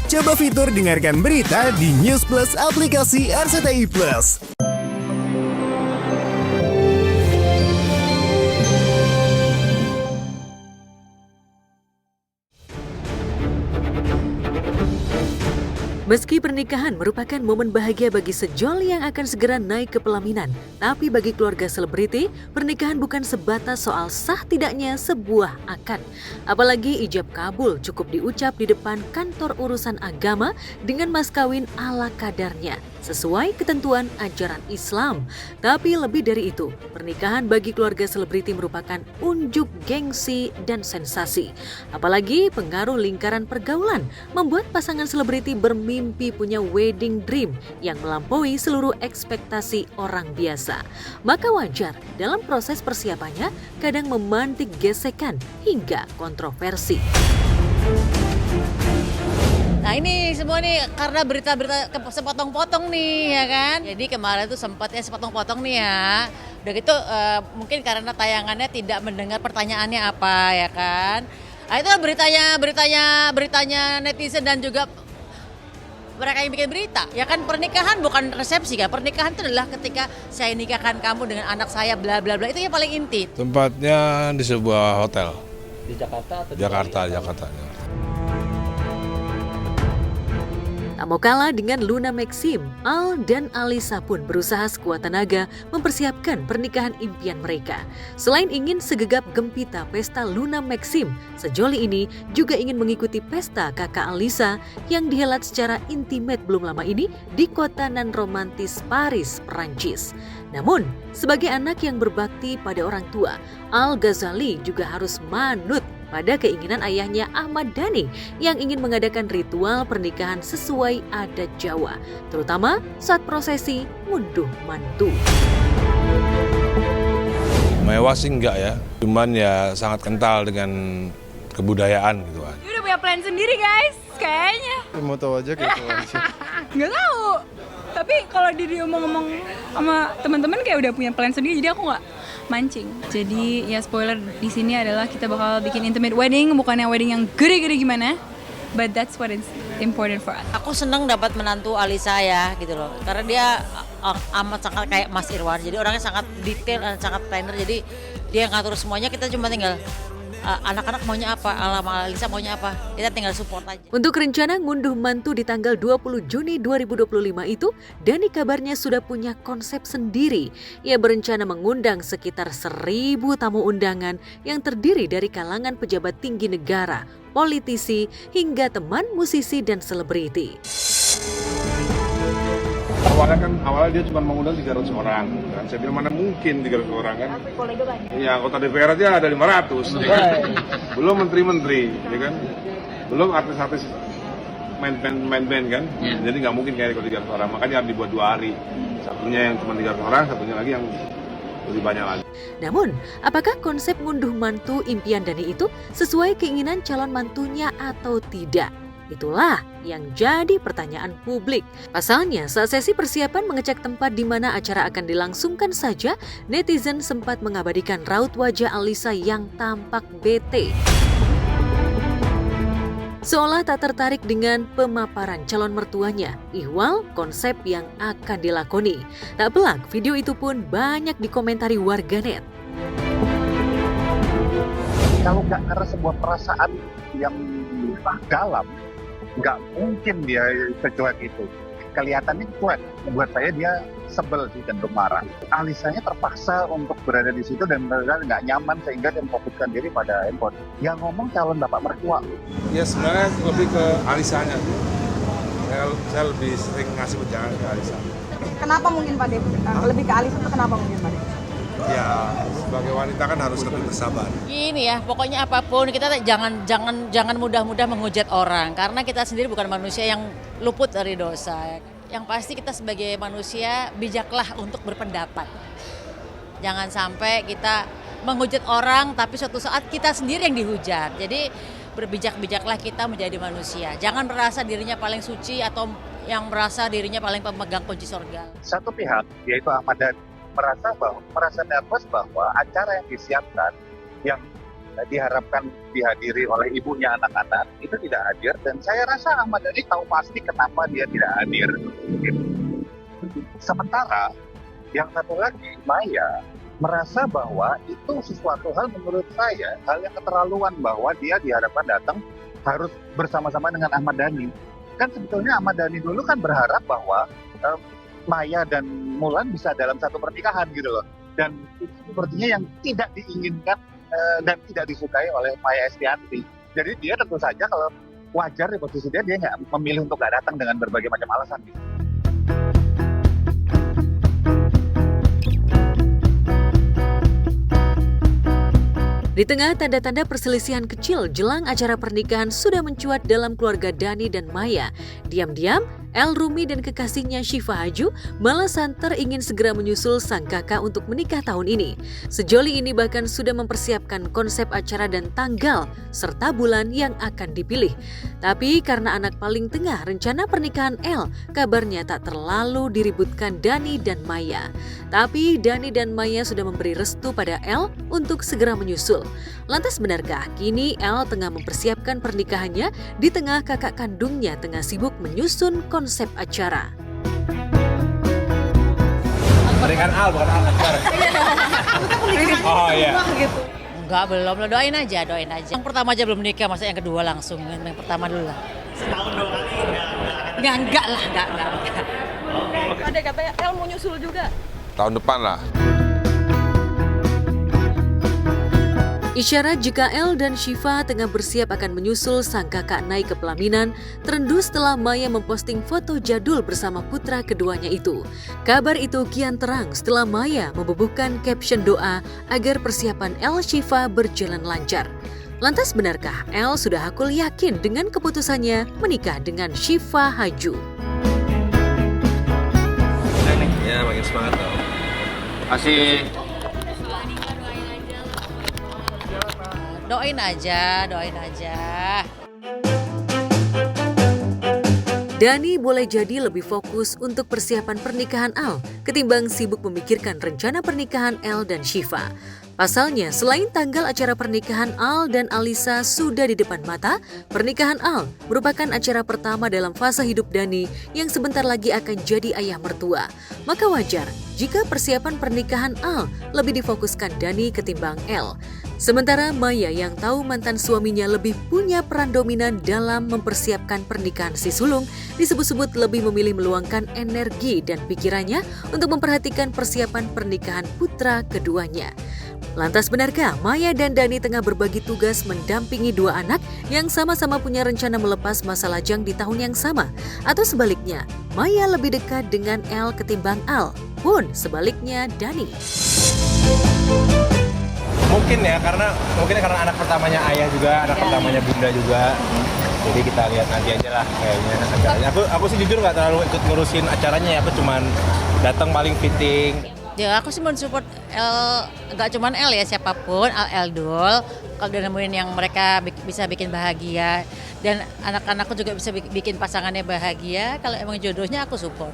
Coba fitur dengarkan berita di News Plus aplikasi RCTI Plus. Meski pernikahan merupakan momen bahagia bagi sejoli yang akan segera naik ke pelaminan, tapi bagi keluarga selebriti, pernikahan bukan sebatas soal sah tidaknya sebuah akad. Apalagi ijab kabul cukup diucap di depan kantor urusan agama dengan mas kawin ala kadarnya, sesuai ketentuan ajaran Islam. Tapi lebih dari itu, pernikahan bagi keluarga selebriti merupakan unjuk gengsi dan sensasi. Apalagi pengaruh lingkaran pergaulan membuat pasangan selebriti bermimpi punya wedding dream yang melampaui seluruh ekspektasi orang biasa. Maka wajar dalam proses persiapannya kadang memantik gesekan hingga kontroversi. Nah ini semua nih karena berita-berita sepotong-potong nih ya kan. Jadi kemarin tuh sempatnya sepotong-potong nih ya. Udah gitu mungkin karena tayangannya tidak mendengar pertanyaannya apa ya kan. Nah itu beritanya netizen dan juga mereka yang bikin berita. Ya kan pernikahan bukan resepsi kan. Pernikahan itu adalah ketika saya nikahkan kamu dengan anak saya bla bla bla. Itu yang paling inti. Tempatnya di sebuah hotel. Di Jakarta atau Jakarta. Tak mau kalah dengan Luna Maxim, Al dan Alisa pun berusaha sekuat tenaga mempersiapkan pernikahan impian mereka. Selain ingin segegap gempita pesta Luna Maxim, sejoli ini juga ingin mengikuti pesta kakak Alisa yang dihelat secara intimate belum lama ini di kota nan romantis Paris, Perancis. Namun, sebagai anak yang berbakti pada orang tua, Al Ghazali juga harus manut pada keinginan ayahnya Ahmad Dhani yang ingin mengadakan ritual pernikahan sesuai adat Jawa, terutama saat prosesi ngunduh mantu. Mewah sih enggak ya, cuman ya sangat kental dengan kebudayaan gitu kan. Dia udah punya plan sendiri guys, kayaknya. Mau tahu aja gitu aja. Nggak tahu. Tapi kalau dia ngomong sama teman-teman kayak udah punya plan sendiri, jadi aku nggak mancing. Jadi ya spoiler di sini adalah kita bakal bikin intimate wedding, bukannya wedding yang gede-gede gimana. But that's what is important for us. Aku seneng dapat menantu Alisa ya gitu loh. Karena dia amat sangat kayak Mas Irwan. Jadi orangnya sangat detail dan sangat planner. Jadi dia ngatur semuanya, kita cuma tinggal anak-anak maunya apa, Alisa maunya apa, kita tinggal support aja. Untuk rencana ngunduh mantu di tanggal 20 Juni 2025 itu, Dhani kabarnya sudah punya konsep sendiri. Ia berencana mengundang sekitar 1.000 tamu undangan yang terdiri dari kalangan pejabat tinggi negara, politisi, hingga teman musisi dan selebriti. Awalnya dia cuma mengundang 300 orang kan. Saya bilang mana mungkin 300 orang kan. Iya, anggota DPR aja ada 500 ya kan? Belum menteri-menteri ya kan. Belum artis-artis main band kan. Jadi nggak mungkin kayak kalau 300 orang. Makanya harus dibuat 2 hari. Satunya yang cuma 300 orang, satunya lagi yang lebih banyak lagi. Namun, apakah konsep ngunduh mantu impian Dhani itu sesuai keinginan calon mantunya atau tidak? Itulah yang jadi pertanyaan publik. Pasalnya, saat sesi persiapan mengecek tempat di mana acara akan dilangsungkan saja, netizen sempat mengabadikan raut wajah Alisa yang tampak bete. Seolah tak tertarik dengan pemaparan calon mertuanya, ihwal konsep yang akan dilakoni. Tak pelak, video itu pun banyak dikomentari warganet. Kalau nggak karena sebuah perasaan yang dalam, nggak mungkin dia secuek itu. Kelihatannya cuek. Buat saya dia sebel sih dan marah. Alisanya terpaksa untuk berada di situ dan mereka nggak nyaman sehingga dia memfokuskan diri pada handphone. Yang ngomong calon bapak mertua. Ya sebenarnya lebih ke Alisanya. Saya lebih sering ngasih wejangan ke Alisa. Kenapa mungkin Pak Dep? Lebih ke Alisa itu kenapa mungkin Pak Dep? Ya sebagai wanita kan harus lebih bersabar. Ini ya, pokoknya apapun kita jangan mudah-mudah menghujat orang karena kita sendiri bukan manusia yang luput dari dosa. Yang pasti kita sebagai manusia bijaklah untuk berpendapat. Jangan sampai kita menghujat orang tapi suatu saat kita sendiri yang dihujat. Jadi berbijak-bijaklah kita menjadi manusia. Jangan merasa dirinya paling suci atau yang merasa dirinya paling pemegang kunci surga. Satu pihak, yaitu Ahmad Dhani, merasa nervous bahwa acara yang disiapkan yang diharapkan dihadiri oleh ibunya anak-anak itu tidak hadir, dan saya rasa Ahmad Dhani tahu pasti kenapa dia tidak hadir. Sementara yang satu lagi, Maya, merasa bahwa itu sesuatu hal menurut saya, hal yang keterlaluan bahwa dia diharapkan datang harus bersama-sama dengan Ahmad Dhani. Kan sebetulnya Ahmad Dhani dulu kan berharap bahwa Maya dan Mulan bisa dalam satu pernikahan gitu loh. Dan itu sepertinya yang tidak diinginkan dan tidak disukai oleh Maya Estianty. Jadi dia tentu saja kalau wajar di posisi dia nggak memilih untuk nggak datang dengan berbagai macam alasan gitu. Di tengah tanda-tanda perselisihan kecil jelang acara pernikahan sudah mencuat dalam keluarga Dhani dan Maya. Diam-diam, El Rumi dan kekasihnya Syifa Haju malah santer ingin segera menyusul sang kakak untuk menikah tahun ini. Sejoli ini bahkan sudah mempersiapkan konsep acara dan tanggal serta bulan yang akan dipilih. Tapi karena anak paling tengah rencana pernikahan El, kabarnya tak terlalu diributkan Dhani dan Maya. Tapi Dhani dan Maya sudah memberi restu pada El untuk segera menyusul. Lantas benarkah kini El tengah mempersiapkan pernikahannya di tengah kakak kandungnya tengah sibuk menyusun konsep acara? Pernikahan Al bukan Al Akbar. Oh iya. Enggak, belum. Doain aja. Yang pertama aja belum nikah, masa yang kedua langsung. Yang pertama dulu lah. Setahun doang. Enggak lah. Ada katanya El mau nyusul juga. Tahun depan lah. Isyarat jika El dan Syifa tengah bersiap akan menyusul sang kakak naik ke pelaminan, terendu setelah Maya memposting foto jadul bersama putra keduanya itu. Kabar itu kian terang setelah Maya membubuhkan caption doa agar persiapan El Syifa berjalan lancar. Lantas benarkah El sudah hakul yakin dengan keputusannya menikah dengan Syifa Haju? Ya makin semangat dong. Masih Doain aja. Dhani boleh jadi lebih fokus untuk persiapan pernikahan Al ketimbang sibuk memikirkan rencana pernikahan El dan Syifa. Pasalnya, selain tanggal acara pernikahan Al dan Alisa sudah di depan mata, pernikahan Al merupakan acara pertama dalam fase hidup Dhani yang sebentar lagi akan jadi ayah mertua. Maka wajar jika persiapan pernikahan Al lebih difokuskan Dhani ketimbang El. Sementara Maya yang tahu mantan suaminya lebih punya peran dominan dalam mempersiapkan pernikahan si sulung, disebut-sebut lebih memilih meluangkan energi dan pikirannya untuk memperhatikan persiapan pernikahan putra keduanya. Lantas benarkah Maya dan Dhani tengah berbagi tugas mendampingi dua anak yang sama-sama punya rencana melepas masa lajang di tahun yang sama? Atau sebaliknya, Maya lebih dekat dengan El ketimbang Al? Pun sebaliknya Dhani. Mungkin karena anak pertamanya ayah juga, anak pertamanya bunda juga. Jadi kita lihat nanti aja lah kayaknya acaranya. Aku sih jujur nggak terlalu ikut ngurusin acaranya ya, aku cuman datang paling fitting. Ya aku sih mensupport El, nggak cuma El ya, siapapun, Eldul. Kalau udah nemuin yang mereka bisa bikin bahagia dan anak-anakku juga bisa bikin pasangannya bahagia, kalau emang jodohnya aku support.